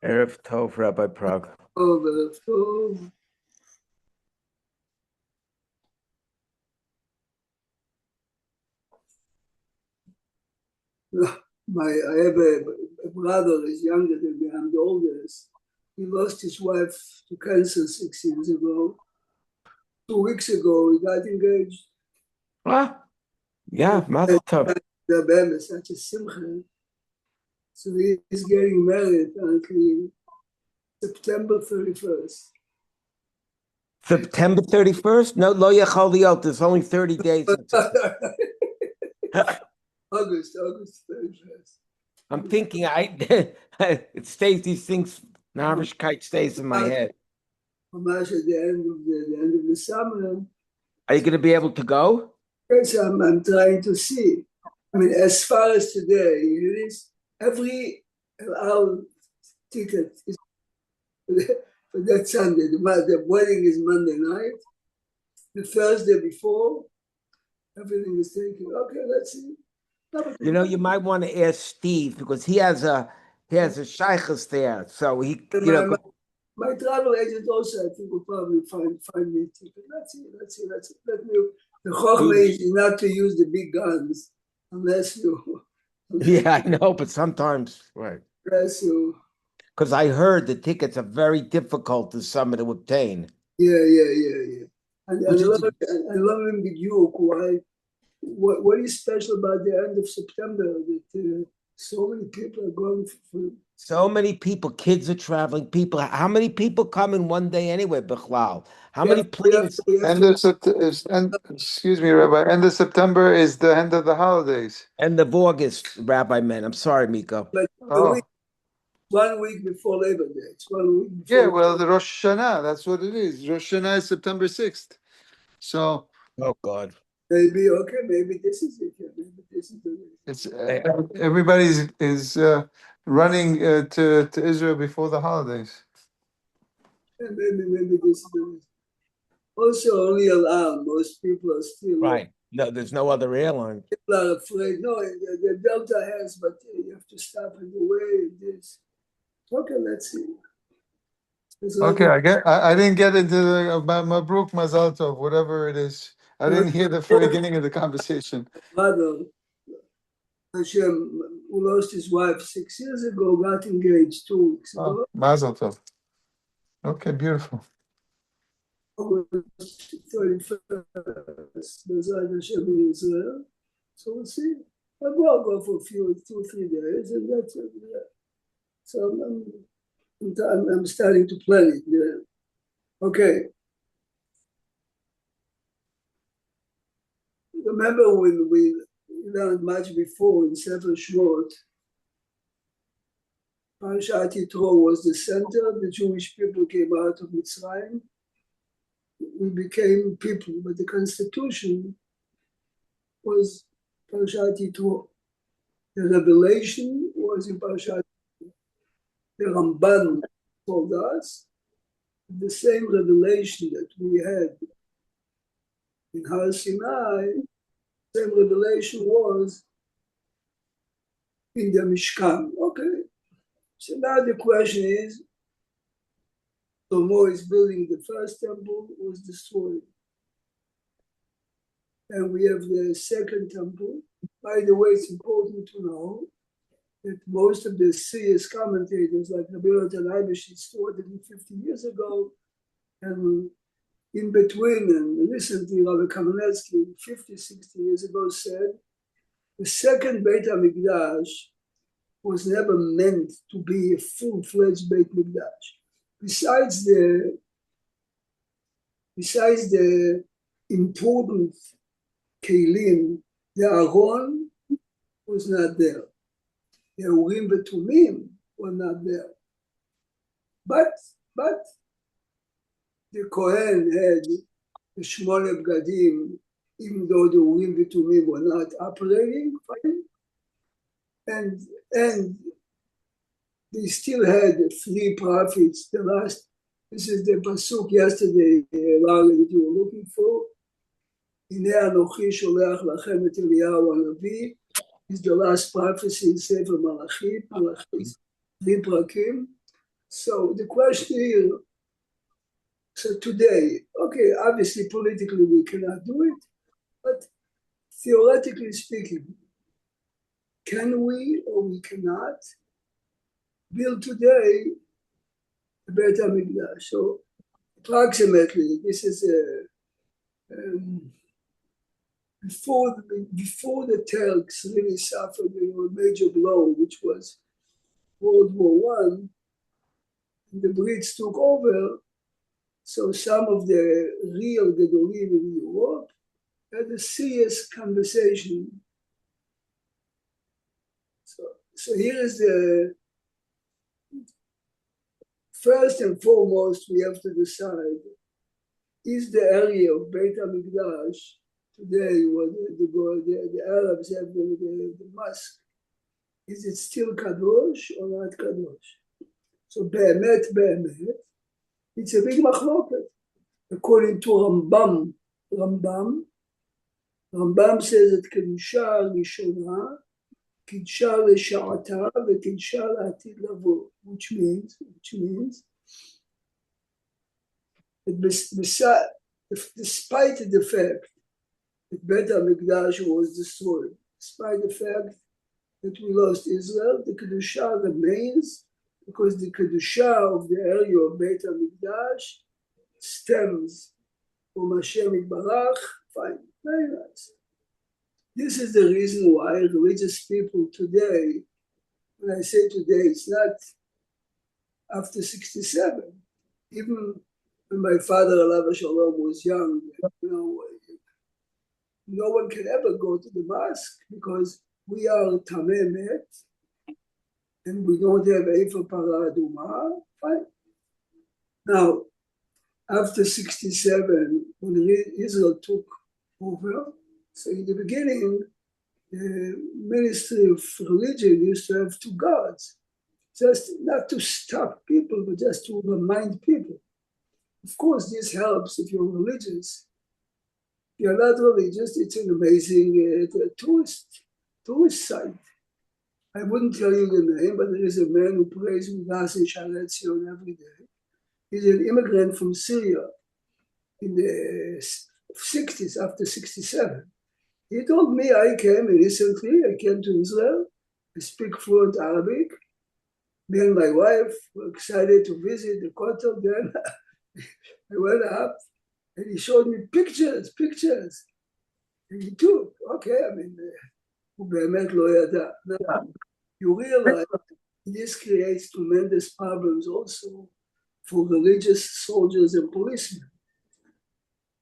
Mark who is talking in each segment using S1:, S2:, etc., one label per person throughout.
S1: Erev Tov, Rabbi Prague.
S2: Erev Tov. I have a brother, he's younger than me, I'm the oldest. He lost his wife to cancer 6 years ago. 2 weeks ago, he got engaged.
S1: Ah, yeah, Mazel Tov.
S2: Such a simcha. So he's getting married apparently September 31st.
S1: September 31st? No, Lo Yachal Liot. There's only 30 days.
S2: August 31st.
S1: I'm thinking, it stays, these things, Narvishkeit stays in my head.
S2: At the end of the summer.
S1: Are you going to be able to go?
S2: Yes, I'm trying to see. I mean, as far as today, it is every our ticket is for that Sunday. The wedding is Monday night. The Thursday before, everything is taken. Okay, let's see.
S1: You know, you might want to ask Steve because he has a shaykhus there, so he.
S2: My travel agent also, I think, will probably find me a ticket. Let's see. Let me. The chokhmah is not to use the big guns unless you.
S1: Yeah, I know, but sometimes, right.
S2: Unless you.
S1: Because I heard the tickets are very difficult this summer to obtain.
S2: Yeah. And I love him with you. What is special about the end of September that so many people are going for?
S1: So many people, kids are traveling. People, how many people come in one day anyway, Bechlal? How many planes?
S3: Excuse me, Rabbi. End of September is the end of the holidays.
S1: End of August, Rabbi man. I'm sorry, Miko.
S2: But 1 week before Labor Day. It's 1 week before.
S3: Yeah, well, the Rosh Hashanah, that's what it is. Rosh Hashanah is September 6th. So.
S1: Oh, God.
S2: Maybe this is it. Maybe this is it.
S3: It's everybody is running to Israel before the holidays.
S2: Maybe this is it. Also, only alarm. Most people are still
S1: right. No, there's no other airline.
S2: People are afraid. No, the Delta has, but you have to stop on the way. This. Okay, let's see.
S3: Okay, I didn't get into the Mabruk Mazal Tov, whatever it is. I didn't hear the beginning of the conversation.
S2: Brother, Hashem, who lost his wife 6 years ago, got engaged 2 weeks ago.
S3: Mazel Tov. Okay, beautiful.
S2: 31st, Hashem in Israel. So we'll see. I'll go for a few, 2-3 days, and that's it. Yeah. So I'm starting to plan it. Yeah. Okay. Remember when we learned much before in Sefer Shmot, Parashat Yitro was the center. The Jewish people came out of Mitzrayim. We became people, but the constitution was Parashat Yitro. The revelation was in Parashat Yitro. The Ramban told us the same revelation that we had in Har Sinai, same revelation was in the Mishkan. Okay. So now the question is, Tomo is building the first temple, was destroyed. And we have the second temple. By the way, it's important to know that most of the serious commentators, like Rabbi Yonatan Eibesh, 250 years ago, and in between, and recently Rabbi Kamenetsky, 50, 60 years ago, said the second Beit HaMikdash was never meant to be a full-fledged Beit Mikdash. Besides the important kelim, the Aron was not there. The Urim v'Tumim were not there. But the Kohen had the Shmone Bgadim, even though the Urim v'Tumim were not operating, and they still had 3 prophets. The last, this is the pasuk yesterday, Larry, that you were looking for. Hine anochi sholeach lachem et Eliyahu hanavi is the last prophecy in Sefer Malachi, Prakim. So the question here, so today, okay, obviously politically we cannot do it, but theoretically speaking, can we or we cannot build today a Beit HaMikdash? So approximately, this is before the Turks really suffered a major blow, which was World War I, and the Brits took over. So some of the real Gedolim in Europe had a serious conversation. So here is the first and foremost, we have to decide, is the area of Beit HaMikdash today, where the Arabs have the mosque, is it still Kadosh or not Kadosh? So Be'emet, it's a big machloket. According to Rambam says that Kedusha Rishona, Kidsha L'Sha'ata, V'Kidsha L'Atid Lavo, which means that despite the fact that Beit HaMikdash was destroyed, despite the fact that we lost Israel, the Kedusha remains, because the Kedusha of the area of Beit HaMikdash stems from Hashem Yitbarach. Fine, very nice. This is the reason why religious people today, when I say today, it's not after 67. Even when my father, Alav Shalom, was young, no one can ever go to the mosque because we are Tameh Met and we don't have Efer Para Aduma. Fine. Now, after 67, when Israel took over, so in the beginning, the Ministry of Religion used to have two gods, just not to stop people, but just to remind people. Of course, this helps if you're religious. If you're not religious, it's an amazing tourist site. I wouldn't tell you the name, but there is a man who prays with us in Sharet Zion every day. He's an immigrant from Syria in the 60s, after 67. He told me, I came recently, I came to Israel, I speak fluent Arabic. Me and my wife were excited to visit the Kotel. Then I went up and he showed me pictures. And he took, okay, I mean, you realize this creates tremendous problems also for religious soldiers and policemen.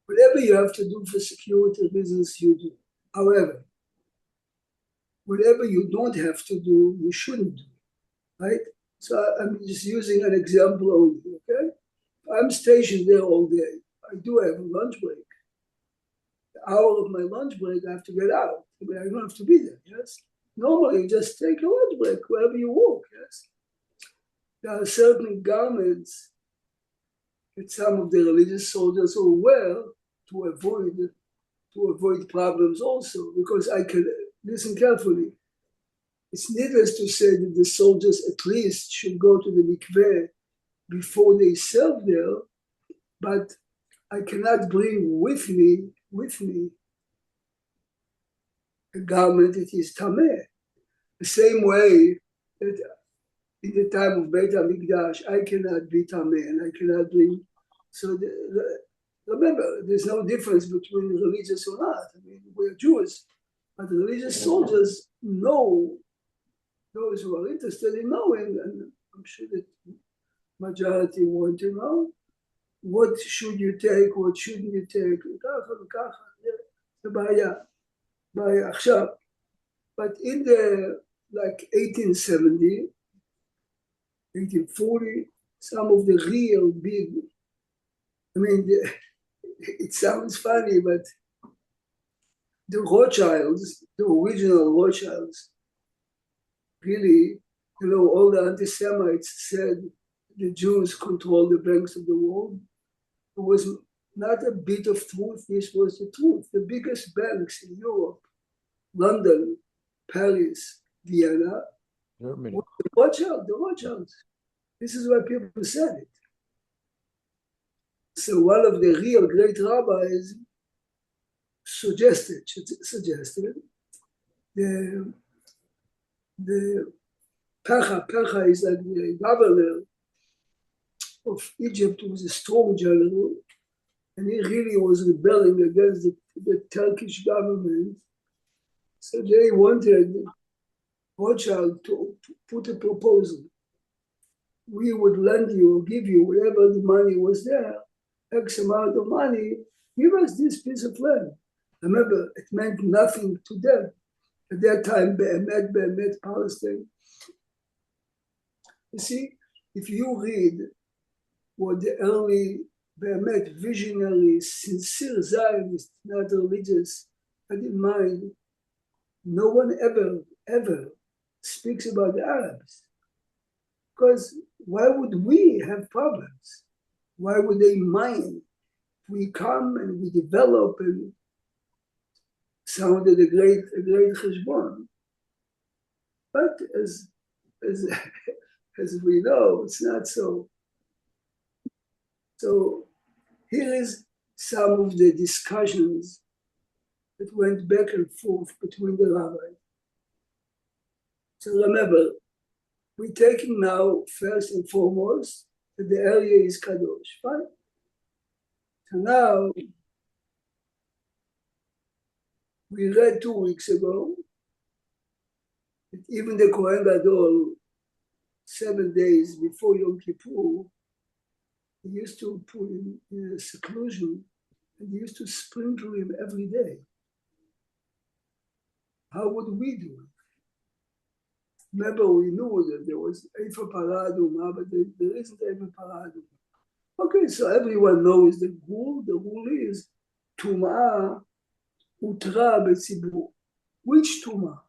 S2: Whatever you have to do for security reasons, you do. However, whatever you don't have to do, you shouldn't do, right? So I'm just using an example only, okay? I'm stationed there all day. I do have a lunch break. The hour of my lunch break, I have to get out. I mean, I don't have to be there, yes? Normally, you just take a lunch break wherever you walk, yes? There are certain garments that some of the religious soldiers will wear to avoid problems also, because I can, listen carefully, it's needless to say that the soldiers at least should go to the mikveh before they serve there, but I cannot bring with me a garment that is tameh. The same way that in the time of Beit HaMikdash, I cannot be tameh and I cannot bring. So remember, there's no difference between religious or not. I mean, we're Jews, but the religious soldiers know, those who are interested in knowing, and I'm sure that majority want to know, what should you take, what shouldn't you take, but in the 1870, 1840, some of the real big, I mean, it sounds funny, but the Rothschilds, the original Rothschilds, really, all the anti-Semites said the Jews control the banks of the world. There was not a bit of truth. This was the truth. The biggest banks in Europe, London, Paris, Vienna,
S1: Germany.
S2: the Rothschilds. This is why people said it. So one of the real great rabbis suggested the Pecha is like the governor of Egypt, who was a strong general, and he really was rebelling against the Turkish government. So they wanted Rothschild to put a proposal. We would lend you or give you whatever the money was there, X amount of money, give us this piece of land. Remember, it meant nothing to them. At that time, Be'emet, Palestine. You see, if you read what the early Be'emet visionary, sincere Zionists, not religious, had in mind, no one ever speaks about the Arabs. Because why would we have problems? Why would they mind? We come and we develop and sounded a great cheshbon. But as we know, it's not so. So here is some of the discussions that went back and forth between the rabbis. So remember, we're taking now first and foremost that the area is kadosh, fine? So now, we read 2 weeks ago that even the Kohen Gadol, 7 days before Yom Kippur, he used to put him in a seclusion and he used to sprinkle him every day. How would we do it? Remember, we knew that there was Eifa Paraduma, but there isn't Eifa Paraduma. Okay, so everyone knows the rule. The rule is Tum'ah Utra Betzibur. Which Tum'ah?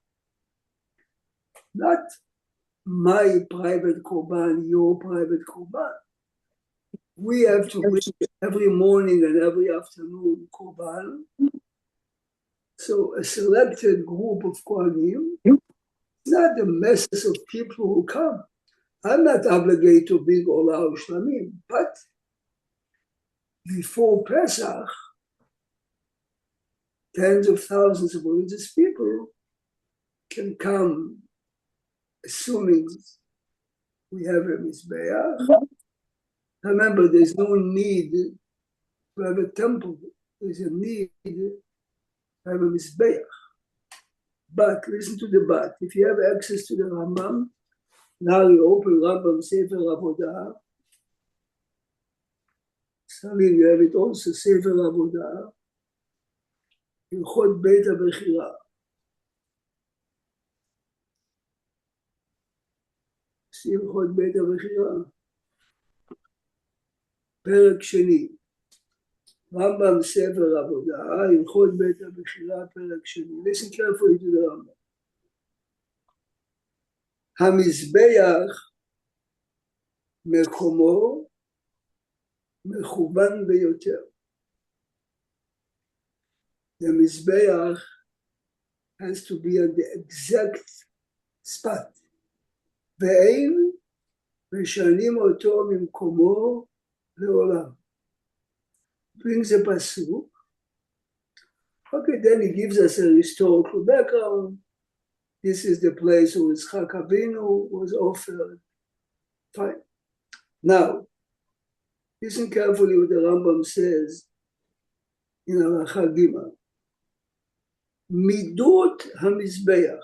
S2: Not my private korban, your private korban. We have to bring every morning and every afternoon korban. So a selected group of Kohanim, not the masses of people who come. I'm not obligated to bring Olah Ushlamim, but before Pesach, tens of thousands of religious people can come, assuming we have a Mizbeach. Remember, there's no need to have a temple. There's a need to have a Mizbeach. But listen to the but. If you have access to the Rambam, now you open Rambam Sefer Avodah. Salim, you have it also, Sefer Avodah. Hilchot Beit HaBechira. Hilchot Beit HaBechira. פרק שני. רמב"ם ספר עבודה, הלכות בית הבחירה, פרק שני. Listen carefully to the רמב"ם. המזבח מקומו מכוון ביותר. The מזבח has to be on the exact spot. ואין משנים אותו ממקומו לעולם. Brings a pasuk. Okay, then he gives us a historical background. This is the place where Yitzchak Avinu was offered. Fine. Now, listen carefully what the Rambam says in Halacha Gimel. Midot hamizbeach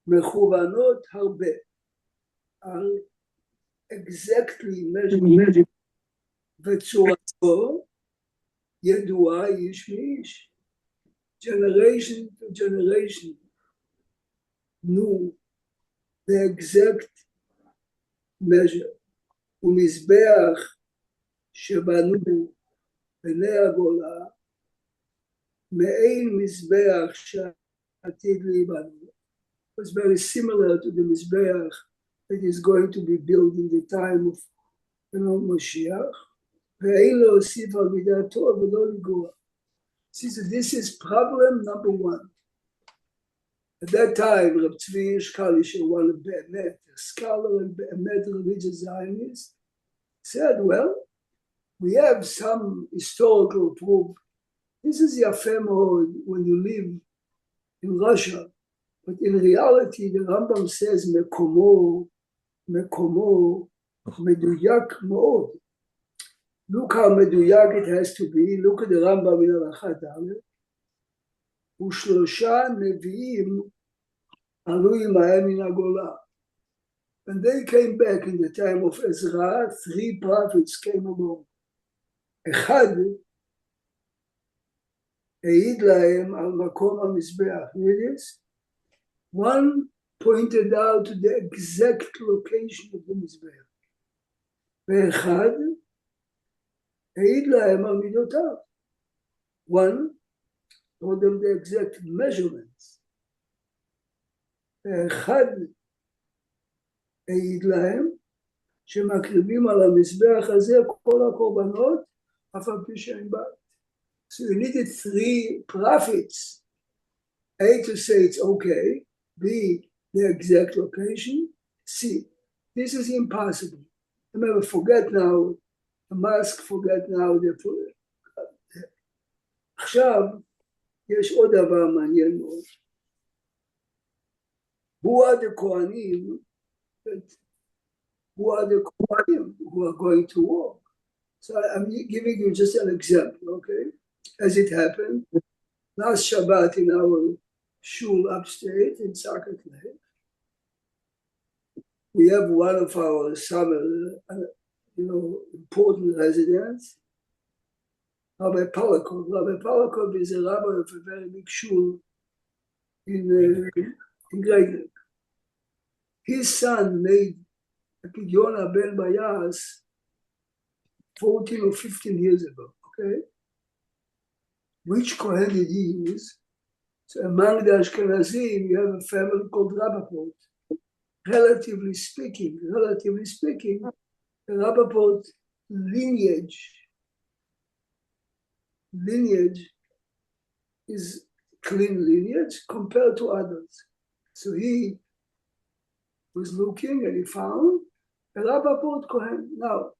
S2: mechovanot harbe are exactly measured. וצורתו ידועה איש מאיש. Generation to generation knew the exact measure. ומזבח שבנו בני הגולה מעין מזבח שעתיד להיבנות. It was very similar to the מזבח that is going to be built in the time of Mashiach. ואין להוסיף על מידתו ולא לגרוע. This is problem number one. At that time, Reb Tzvi Ishkalisher, one of Be'emet, a scholar and Be'emet religious Zionist, said, well, we have some historical proof. This is Yafeh Meod when you live in Russia. But in reality, the Rambam says, Mekomo Meduyak Meod. Look how Meduyak it has to be. Look at the Rambam in Alachat Aleph. Ushlosha Nevi'im Alu Imahem min Hagolah. When they came back in the time of Ezra, 3 prophets came along. Echad העיד להם על מקום המזבח. One pointed out the exact location of the מזבח. ואחד העיד להם על מידותיו. One told them the exact measurements. ואחד העיד להם שמקריבים על המזבח הזה כל הקורבנות, אף על פי שאין בית. So you needed 3 prophets. A, to say it's okay. B, the exact location. C, this is impossible. Remember, forget now, the mask, forget now. עכשיו, יש עוד דבר מעניין מאוד. Who are the Kohanim who are going to war? So I'm giving you just an example, okay? As it happened, last Shabbat in our shul upstate in Sakat Lake, we have one of our summer, important residents, Rabbi Polakov. Rabbi Polakov is a rabbi of a very big shul in Great Lake. His son made a Pidyon Ben Bayas 14 or 15 years ago, okay? Which Kohen did he use? So among the Ashkenazim, you have a family called Rappaport. Relatively speaking, the Rappaport lineage is clean lineage compared to others. So he was looking and he found a Rappaport Kohen. Now,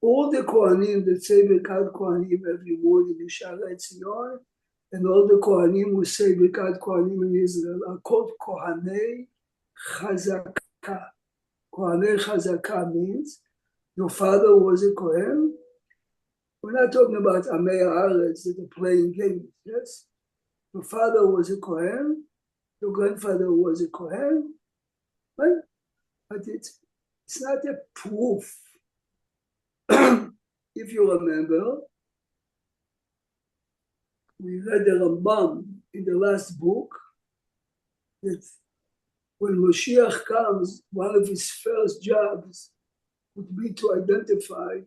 S2: all the Kohanim that say Birkat Kohanim every morning in Shaarei Tzion, and all the Kohanim who say Birkat Kohanim in Israel are called Kohanei Chazakah. Kohanei Chazakah means your father was a Kohen. We're not talking about Amei Haaretz that are playing games, yes? Your father was a Kohen, your grandfather was a Kohen, right? But it's not a proof. If you remember, we read the Rambam in the last book that when Moshiach comes, one of his first jobs would be to identify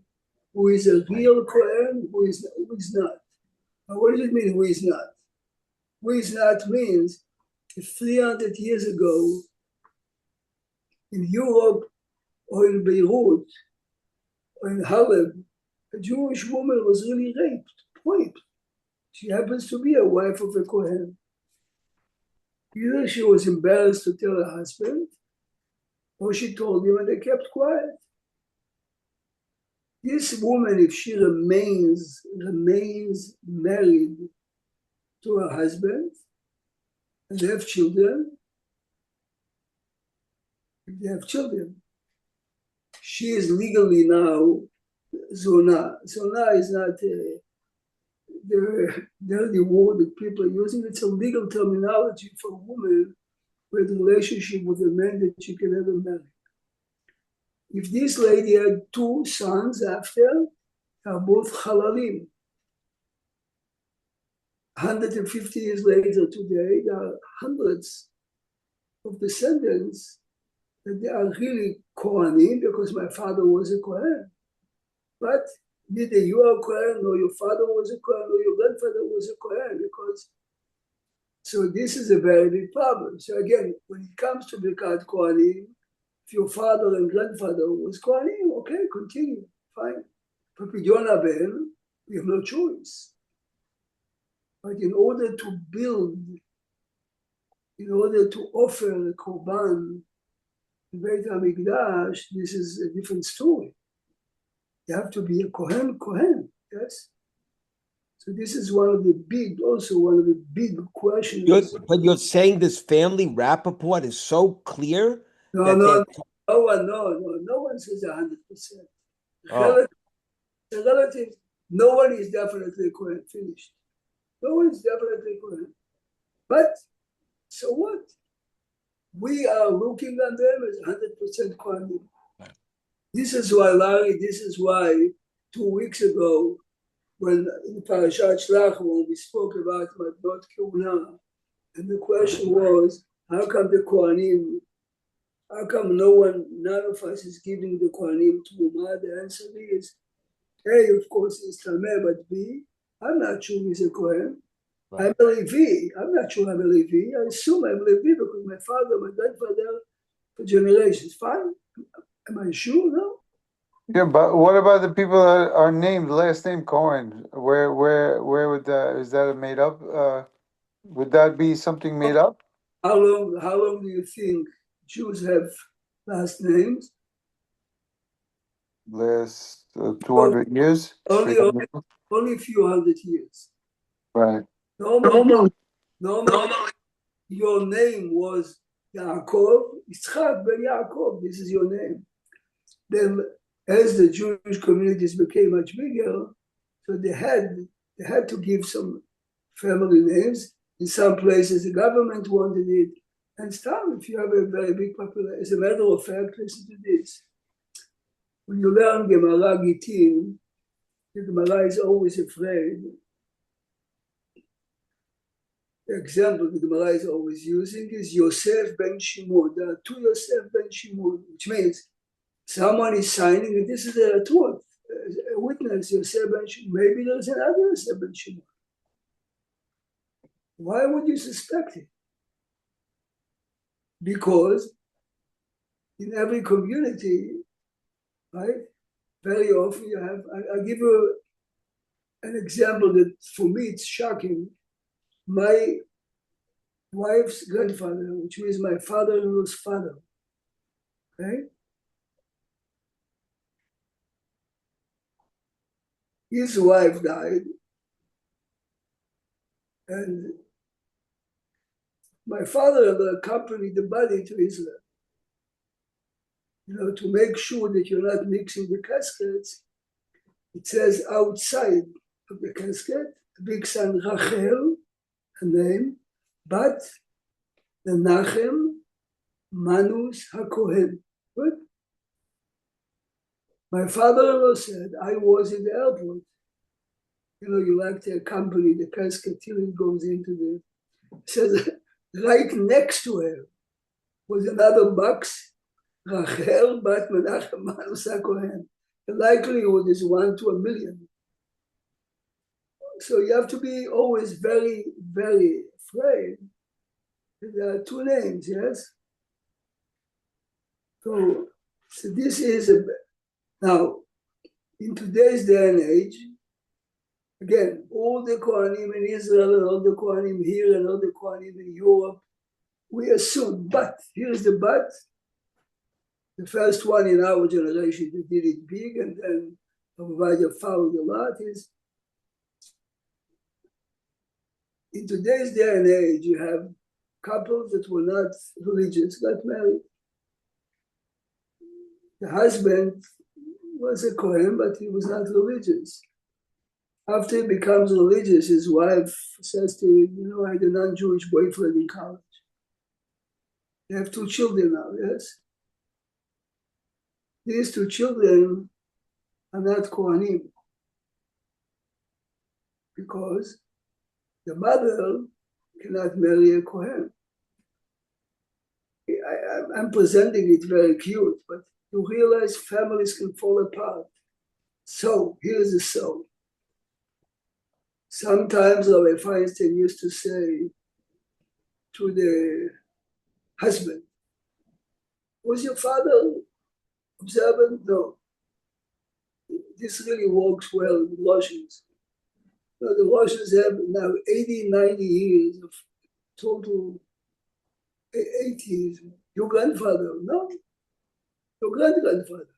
S2: who is a real Kohen, who is not. Now, what does it mean, who is not? Who is not means if 300 years ago in Europe or in Beirut or in Haleb, a Jewish woman was really raped. She happens to be a wife of a Kohen. Either she was embarrassed to tell her husband, or she told him and they kept quiet. This woman, if she remains married to her husband and they have children, she is legally now Zona. Zona is not the dirty word that people are using. It's a legal terminology for a woman with a relationship with a man that she can never marry. If this lady had 2 sons after, they are both halalim. 150 years later today, there are hundreds of descendants that they are really Kohanim because my father was a Kohen. But neither you are a Kohen, nor your father was a Kohen, nor your grandfather was a Kohen, because so this is a very big problem. So again, when it comes to Birkat Kohanim, if your father and grandfather was Kohanim, okay, continue, fine. But Pidyon Ben, we have no choice. But in order to build in order to offer a korban in Beit HaMikdash, this is a different story. You have to be a Kohen, yes? So this is one of the big questions.
S1: But you're saying this family Rappaport is so clear
S2: No one says 100%. Relative, no one is definitely Kohen, finished. No one is definitely Kohen. But, so what? We are looking at them as 100% Kohanim. This is why 2 weeks ago, when in Parashat Shlach, when we spoke about Matnot Keuna, and the question was, how come none of us is giving the Kohanim Truma? The answer is, A, of course, is Tameh, but B, I'm not sure he's a Kohen. Right. I'm a Levi. I'm not sure I'm a Levi. I assume I'm a Levi because my father, my grandfather, for generations. Fine. Am I sure? No.
S3: Yeah, but what about the people that are named last name Cohen? Where would that, is that a made up? Would that be something made up?
S2: How long do you think Jews have last names?
S3: Last 200 years?
S2: Only a few hundred years.
S3: Right.
S2: Normally, your name was Yaakov, Yitzchak ben Yaakov. This is your name. Then, as the Jewish communities became much bigger, so they had to give some family names. In some places, the government wanted it. And still, if you have a very big population, as a matter of fact, listen to this. When you learn Gemara Gittin, the Gemara is always afraid. The example the Gemara is always using is Yosef ben Shimon. There are two Yosef ben Shimon, which means someone is signing, and this is a truth, a witness, Yosef ben Shimon. Maybe there's another Yosef ben Shimon. Why would you suspect it? Because in every community, right, very often you have, I'll give you an example that for me it's shocking. My wife's grandfather, which means my father-in-law's father, okay? His wife died, and my father-in-law accompanied the body to Israel. To make sure that you're not mixing the caskets, it says outside of the casket, the big son Rachel, a name, but the Menachem Manus HaKohen. Good. My father-in-law said, I was in the airport. You like to accompany the casket till it goes into the. Says right next to her was another box, Rachel bat Menachem Manus HaKohen. The likelihood is 1 to 1 million. So you have to be always very, very afraid. There are two names, yes? So this is now, in today's day and age, again, all the Kohanim in Israel and all the Kohanim here and all the Kohanim in Europe, we assume, but here's the but. The first one in our generation that did it big, and then Ovadia followed a lot, is in today's day and age, you have couples that were not religious, got married. The husband was a Kohen, but he was not religious. After he becomes religious, his wife says to him, I had a non-Jewish boyfriend in college. They have 2 children now, yes? These 2 children are not Kohanim because the mother cannot marry a Kohen. I'm presenting it very cute, but you realize families can fall apart. So, here's the so. Sometimes Rabbi Feinstein used to say to the husband, was your father observant? No. This really works well with Russians. The Russians have now 80, 90 years of total atheism. Your grandfather, no? Your grandfather.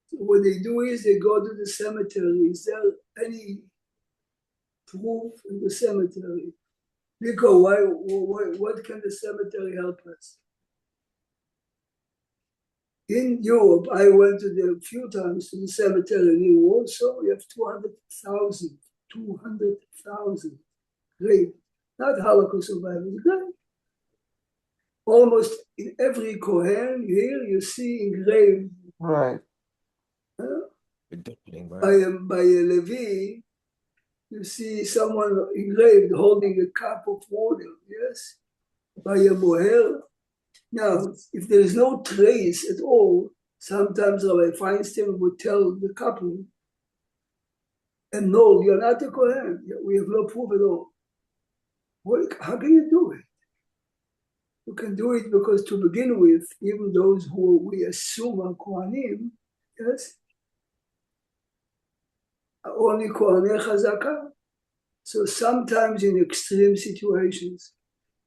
S2: So what they do is they go to the cemetery. Is there any proof in the cemetery? Because what can the cemetery help us? In Europe, I went to a few times to the cemetery in Warsaw. You have 200,000 graves, not Holocaust survivors, graves. Almost in every Kohen here, you see engraved.
S3: Right.
S2: By a Levi, you see someone engraved holding a cup of water, yes? By a Moher. Now, if there is no trace at all, sometimes Rabbi Feinstein would tell the couple, and no, you're not a Kohen. We have no proof at all. How can you do it? You can do it because to begin with, even those who we assume are Kohanim, yes, are only Kohanei Chazakah. So sometimes in extreme situations,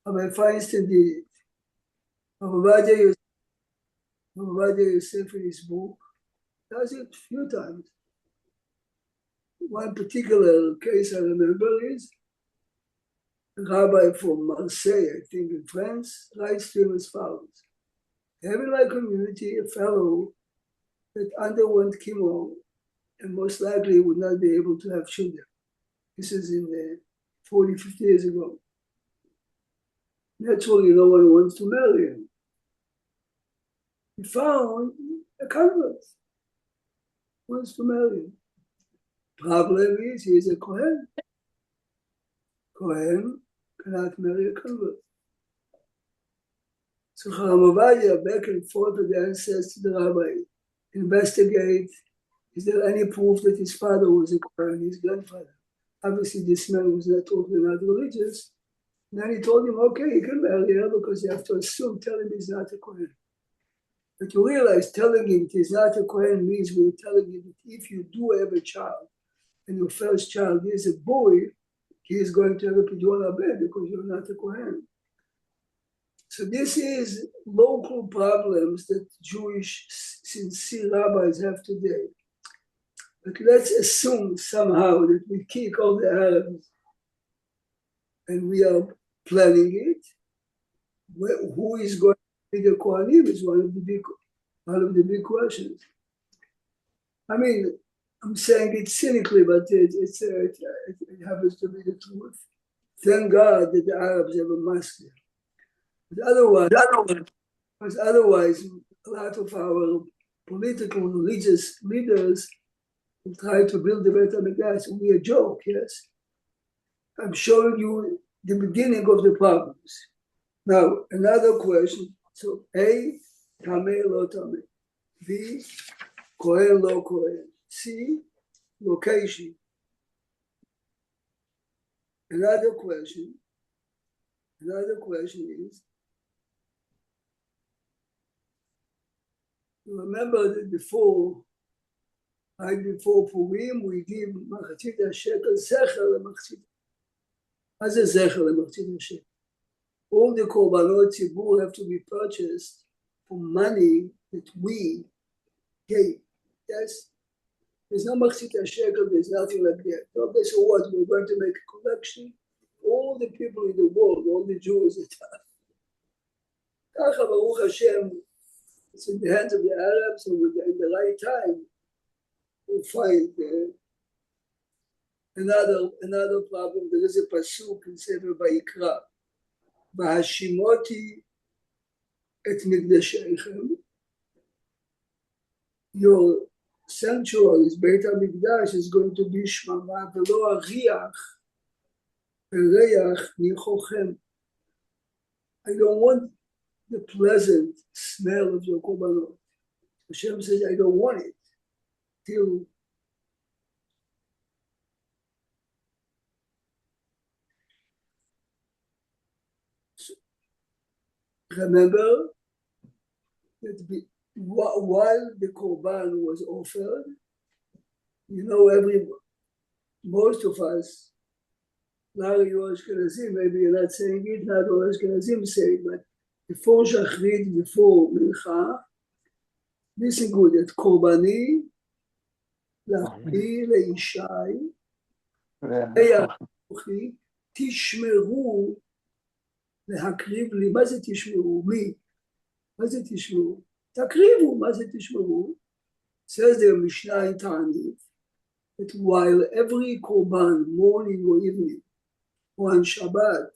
S2: Rabbi Feinstein did it. Rabbi Yosef in his book does it a few times. One particular case I remember is a rabbi from Marseille, I think in France, writes to him as follows. I have in my community a fellow that underwent chemo and most likely would not be able to have children. This is in 40, 50 years ago. Naturally, no one wants to marry him. He found a convert who wants to marry him. Problem is, he is a Kohen. Kohen cannot marry a convert. So Chaim Ovadia back and forth again says to the rabbi, investigate, is there any proof that his father was a Kohen, his grandfather? Obviously, this man was not totally not religious. And then he told him, okay, you can marry her because you have to assume, tell him he's not a Kohen. But you realize telling him he's not a Kohen means we're telling him that if you do have a child, and your first child is a boy, he is going to have a pidyon habeh because you're not a Kohen. So this is local problems that Jewish sincere rabbis have today. But let's assume somehow that we kick all the Arabs and we are planning it. Who is going to be the Kohanim is one of the big questions. I mean, I'm saying it cynically, but it happens to be the truth. Thank God that the Arabs have a mosque there. But otherwise, a lot of our political religious leaders will try to build the Beit HaMikdash. It will be a joke, yes? I'm showing you the beginning of the problems. Now, another question. So, A, Tameh lo Tameh. B, Kohen lo Kohen. C, location. Another question is, remember that before Purim, we give Machzit HaShekel Zecher LeMachzit. As a Zecher LeMachzit HaShekel. All the Korbanot Tzibur have to be purchased for money that we gave. Yes? There's no Machzit HaShekel, there's nothing like that. Okay, so what? We're going to make a collection? All the people in the world, all the Jews that have. Baruch Hashem, it's in the hands of the Arabs, and in the right time, we'll find another problem. There is a pasuk in Sefer Vayikra. V'hashimoti et mikdasheichem. Your sanctuaries, Beit HaMikdash, is going to be shmama v'lo ariach v'reach nichochem. I don't want the pleasant smell of your korbanot. Hashem says, I don't want it till remember that while the korban was offered, most of us now you're Ashkenazim, maybe you're not saying it, not all Ashkenazim say it, but before Shachrit, before Mincha, listen good, at Korbani, Lachi, Leishai, Leyachi, Tishmeru, להקריב לי, מה זה תשמעו? מי? מה זה תשמעו? תקריבו, מה זה תשמעו? Says there in Mishnah in Ta'anit, that while every korban, morning or evening, or on Shabbat,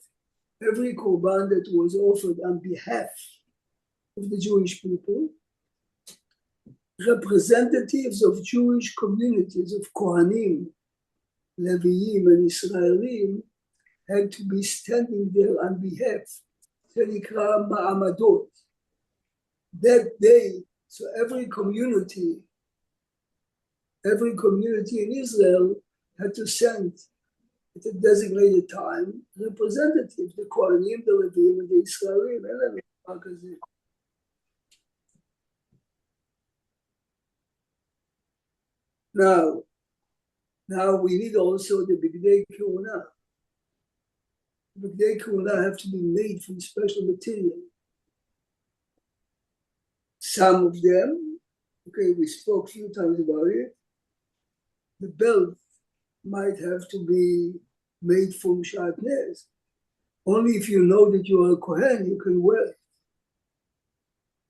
S2: every korban that was offered on behalf of the Jewish people, representatives of Jewish communities, of Kohanim, Leviim, and Israelim, had to be standing there on behalf. That day, so every community in Israel had to send at a designated time representatives, the Kohanim, the Leviim, and the Israelim. Now we need also the Bigdei Kehuna. The Bigdei Kehuna have to be made from special material. Some of them, okay, we spoke a few times about it. The belt might have to be made from shatnez. Only if you know that you are a Kohen, you can wear it.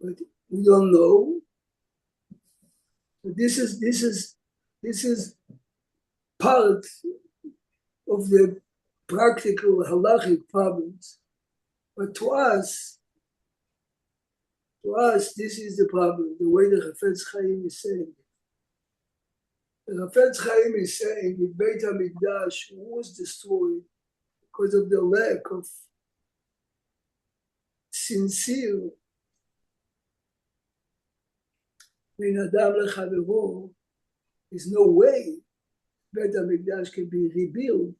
S2: But we don't know. But this is part of the practical halachic problems. But to us, this is the problem, the way the Chafetz Chaim is saying it. The Chafetz Chaim is saying that Beit HaMikdash was destroyed because of the lack of sincere Bin Adam Lechavero. There's no way Beit HaMikdash can be rebuilt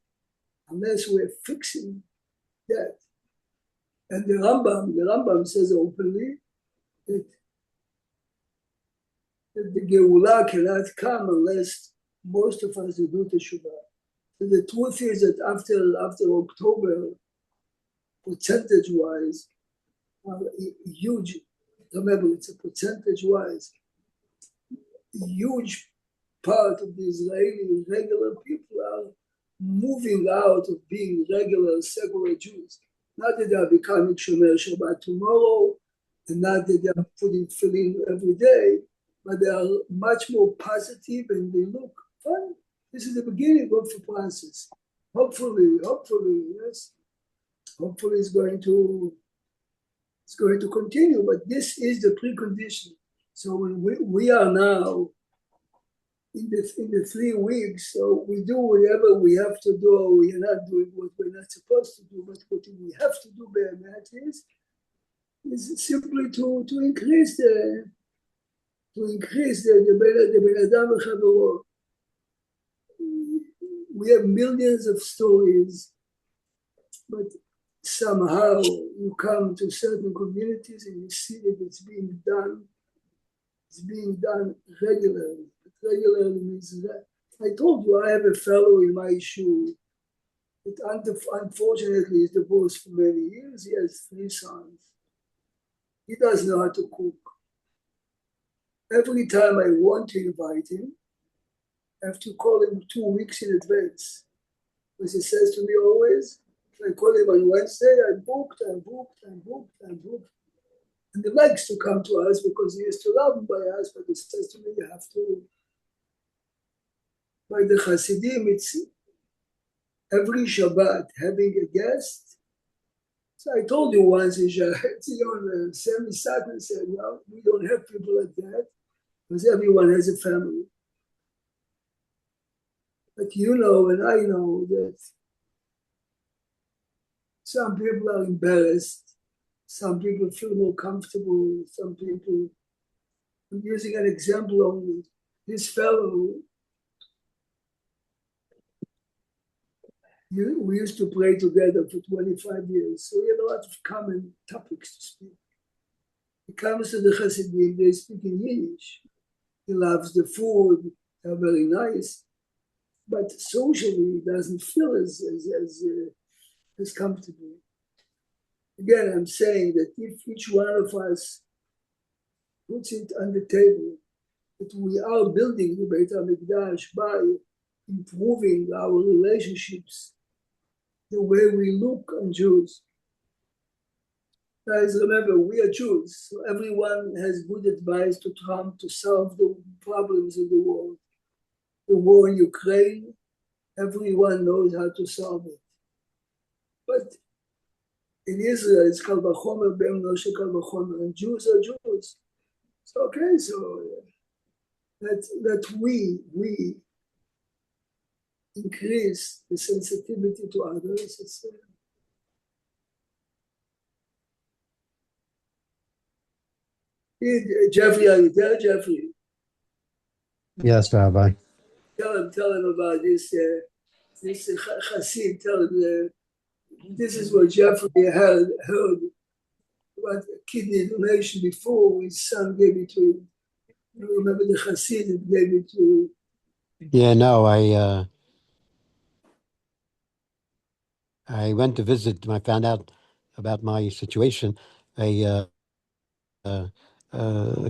S2: unless we're fixing that. And the Rambam says openly that the Geulah cannot come unless most of us do teshuvah. So the truth is that after October, percentage-wise, huge, remember it's a percentage-wise, huge part of the Israeli regular people are moving out of being regular secular Jews. Not that they are becoming Shomer Shabbat tomorrow, and not that they are putting filling every day, but they are much more positive and they look fine. This is the beginning of the process. Hopefully, yes. Hopefully it's going to continue, but this is the precondition. So when we are now in the 3 weeks, so we do whatever we have to do, or we are not doing what we're not supposed to do, but what we have to do by that is simply to increase the Ben Adam Lechavero. We have millions of stories, but somehow you come to certain communities and you see that it's being done regularly. Regularly means that. I told you I have a fellow in my shul that unfortunately is divorced for many years. He has 3 sons. He doesn't know how to cook. Every time I want to invite him, I have to call him 2 weeks in advance. Because he says to me always, if I call him on Wednesday, I'm booked. And he likes to come to us because he is to love by us, but he says to me, you have to. By the Hasidim, it's every Shabbat having a guest. So I told you once, Sammy Satner said, well, we don't have people like that because everyone has a family. But you know, and I know that some people are embarrassed. Some people feel more comfortable. Some people, I'm using an example only. This fellow, we used to pray together for 25 years. So we had a lot of common topics to speak. He comes to the Hasidim, they speak in Yiddish. He loves the food, they're very nice. but socially doesn't feel as comfortable. Again, I'm saying that if each one of us puts it on the table that we are building the Beit HaMikdash by improving our relationships, the way we look on Jews. Guys, remember, we are Jews, so everyone has good advice to Trump to solve the problems in the world. The war in Ukraine, everyone knows how to solve it. But in Israel, it's Kal Vachomer, Ben Moshe Kal Vachomer, and Jews are Jews. So, okay, so that we increase the sensitivity to others. Jeffrey, are you there, Jeffrey?
S4: Yes, Rabbi.
S2: Tell him about this Chassid. Tell him this is what Jeffrey heard about kidney donation before his son gave it to him. You remember the Chassid that gave it to.
S4: Yeah, no, I went to visit. I found out about my situation. A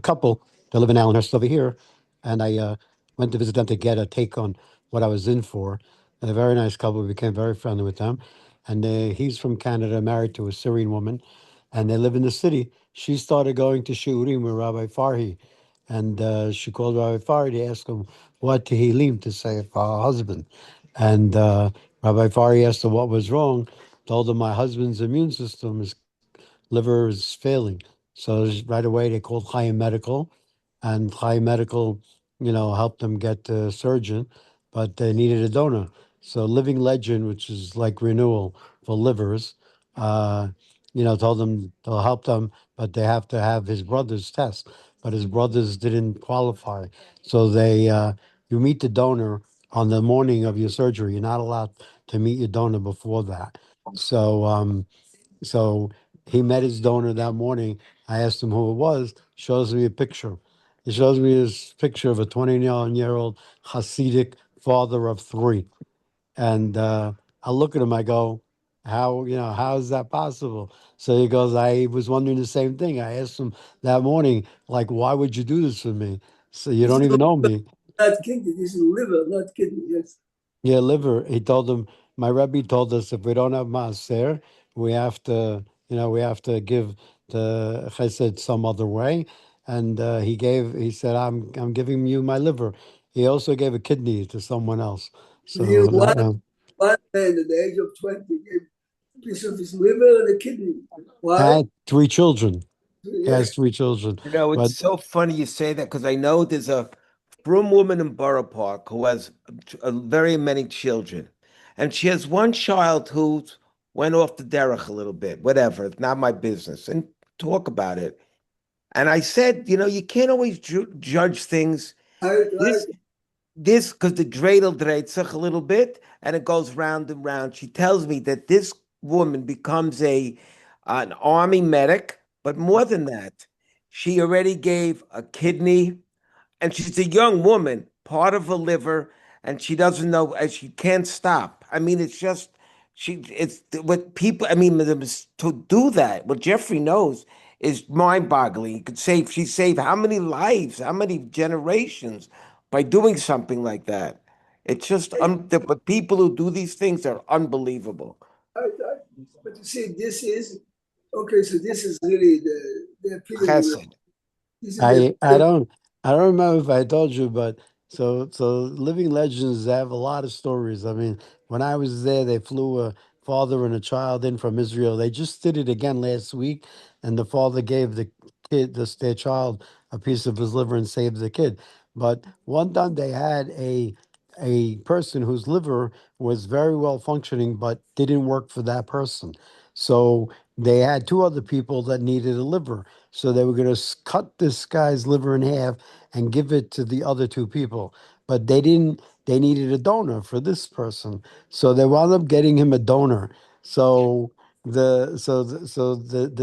S4: couple that live in Allenhurst over here, and I went to visit them to get a take on what I was in for. And a very nice couple. We became very friendly with them. And he's from Canada, married to a Syrian woman, and they live in the city. She started going to Shiurim with Rabbi Farhi, and she called Rabbi Farhi to ask him what Tehillim to say for her husband. And Rabbi Farhi asked her what was wrong, told her my husband's immune system is liver is failing. So right away they called Chaim Medical, and Chaim Medical, helped them get a surgeon, but they needed a donor. So Living Legend, which is like renewal for livers, uh, told them they'll help them, but they have to have his brother's test. But his brothers didn't qualify. So you meet the donor on the morning of your surgery. You're not allowed to meet your donor before that. So he met his donor that morning. I asked him who it was. Shows me a picture. He shows me his picture of a 21-year-old Hasidic father of three. And I look at him. I go, how is that possible? So he goes, I was wondering the same thing. I asked him that morning, like, why would you do this for me? So you don't even know me.
S2: Not kidney, this is liver, not kidney, yes.
S4: Yeah, liver. He told them, my Rebbe told us if we don't have maaser, we have to give the chesed some other way. And he said, I'm giving you my liver. He also gave a kidney to someone else.
S2: You
S4: So
S2: one man at the age of 20 gave a piece of his liver and a kidney. Why?
S4: had three children. He
S2: Yeah.
S4: has three children.
S1: It's
S4: But
S1: so funny you say that because I know there's a frum woman in Borough Park who has very many children, and she has one child who went off the derech a little bit. Whatever, it's not my business. And talk about it. And I said, you can't always judge things.
S2: I
S1: This because the dreidel dreht sich a little bit, and it goes round and round. She tells me that this woman becomes an army medic, but more than that, she already gave a kidney, and she's a young woman, part of her liver, and she doesn't know, and she can't stop. I mean, it's just it's what people. I mean, to do that, what Jeffrey knows is mind-boggling. You could save. She saved how many lives, how many generations by doing something like that. It's just but people who do these things are unbelievable.
S2: but you see, this is okay. So this is really the epitome.
S1: Chesed.
S2: This is
S4: I
S2: the
S4: I don't I don't remember if I told you, but so Living Legends they have a lot of stories. I mean, when I was there, they flew a father and a child in from Israel. They just did it again last week, and the father gave the kid, their child, a piece of his liver and saved the kid. But one time they had a person whose liver was very well functioning, but didn't work for that person. So they had two other people that needed a liver. So they were going to cut this guy's liver in half and give it to the other two people. But they didn't, they needed a donor for this person. So they wound up getting him a donor. So the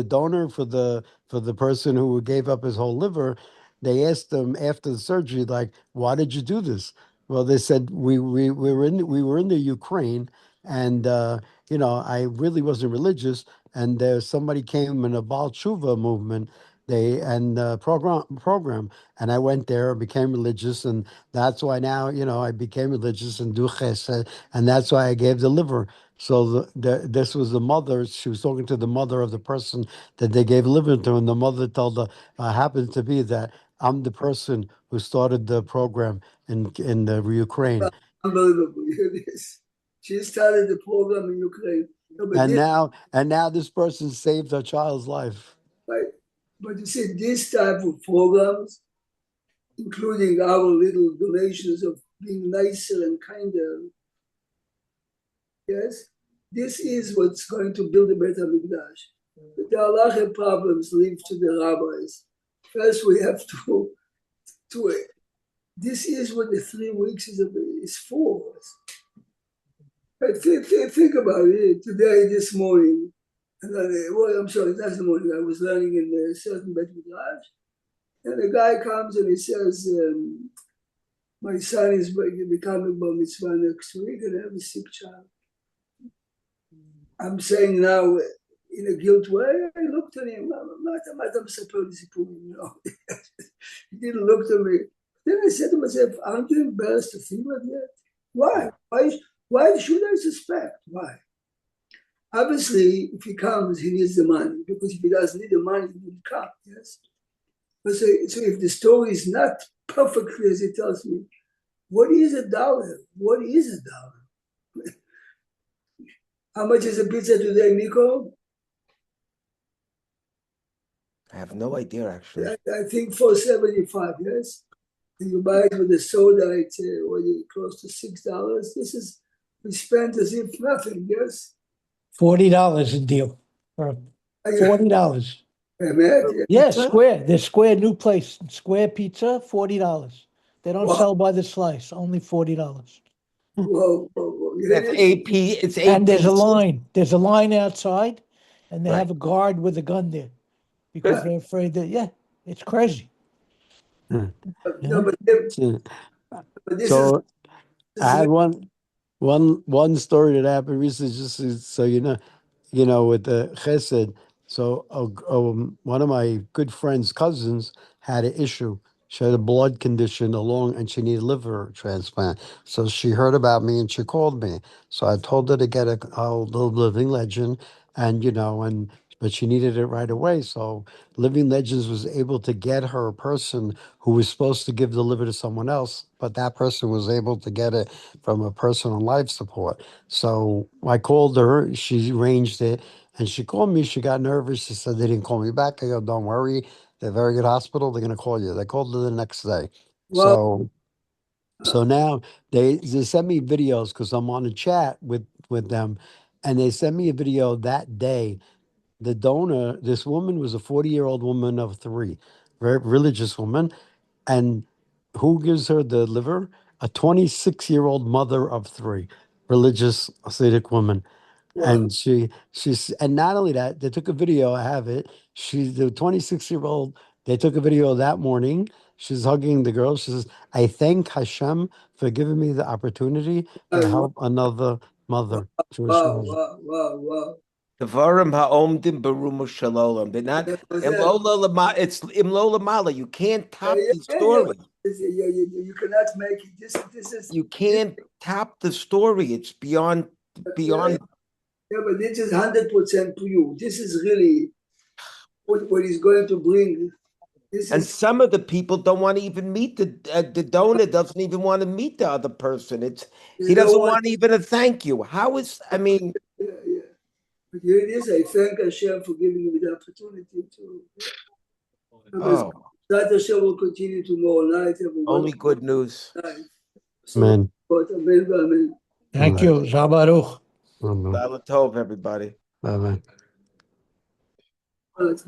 S4: donor for the person who gave up his whole liver, they asked him after the surgery, like, why did you do this? Well, they said we were in the Ukraine, and you know, I really wasn't religious, and somebody came in a Baal Tshuva movement. They and program, and I went there, became religious, and that's why now, you know, I became religious and do chesed, and that's why I gave the liver. So this was the mother. She was talking to the mother of the person that they gave liver to, and the mother told her, happens to be that I'm the person who started the program in the Ukraine,
S2: Unbelievable. This. She started the program in Ukraine. No, but
S4: and
S2: this,
S4: now this person saved her child's life.
S2: right? But you see, this type of programs, including our little donations of being nicer and kinder, yes, this is what's going to build a better Mikdash. The halachic problems leave to the rabbis. First, we have to this is what the 3 weeks is for. But think about it. Today, this morning, and well, I'm sorry, that's the morning. I was learning in a certain Bet Midrash, and the guy comes and he says, "My son is becoming bar mitzvah next week, and I have a sick child." I'm saying now, in a guilt way, I looked at him. I'm supposed to, you know. He didn't look at me. Then I said to myself, "Aren't you embarrassed to feel it yet? Why? Why should I suspect? Why? Obviously, if he comes, he needs the money, because if he doesn't need the money, he wouldn't come, yes? But so if the story is not perfectly as it tells me, what is $1? What is $1? How much is a pizza today, Miko?
S1: I have no idea, actually.
S2: I think $4.75, yes? And you buy it with a soda, it's close to $6. We spent as if nothing, yes?
S5: $40 a deal. For $40.
S2: Amen.
S5: Yeah,
S1: Pizza?
S5: Square. There's Square new place. Square Pizza, $40. They don't
S2: Wow.
S5: sell by the slice, only $40.
S2: Whoa. You hear
S1: That's
S2: this?
S1: AP. It's AP.
S5: And there's a line. There's a line outside, and they
S1: Right.
S5: have a guard with a gun there because they're afraid that, yeah, it's crazy.
S2: No,
S5: Yeah.
S2: but this
S4: So
S2: is
S4: I had one story that happened recently, just so you know, with the chesed. So one of my good friend's cousins had an issue. She had a blood condition and she needed liver transplant. So she heard about me and she called me. So I told her to get a Living Legend, and but she needed it right away. So Living Legends was able to get her a person who was supposed to give the liver to someone else, but that person was able to get it from a person on life support. So I called her, she arranged it, and she called me. She got nervous. She said they didn't call me back. I go, don't worry. They're a very good hospital. They're going to call you. They called her the next day.
S2: wow.
S4: So now they send me videos because I'm on a chat with them, and they send me a video that day. The donor, this woman was a 40-year-old woman of 3, very religious woman, and who gives her the liver? A 26-year-old mother of 3, religious Hasidic woman.
S2: Wow.
S4: And and not only that, they took a video. I have it. She's the 26-year-old. They took a video that morning. She's hugging the girl. She says, "I thank Hashem for giving me the opportunity to help another mother, Jewish mother."
S2: Wow.
S1: Devarim ha'omdim berumu shalom. They're not it's imlola mala. You can't top the story.
S2: You cannot make it. This is
S1: You can't top the story. It's beyond.
S2: Yeah, but this is 100% to you. This is really what he's going to bring.
S1: And some of the people don't want to even meet the donor. Doesn't even want to meet the other person. He doesn't want even a thank you. How is? I mean,
S2: yeah. But here it is. I thank Hashem for giving me the opportunity to. That Hashem will continue tomorrow night.
S1: Only good news.
S2: So,
S4: Amen.
S2: Amen.
S5: Thank you. Zabaruch.
S4: Amen.
S1: Laila Tov, everybody.
S4: Amen.
S2: Amen.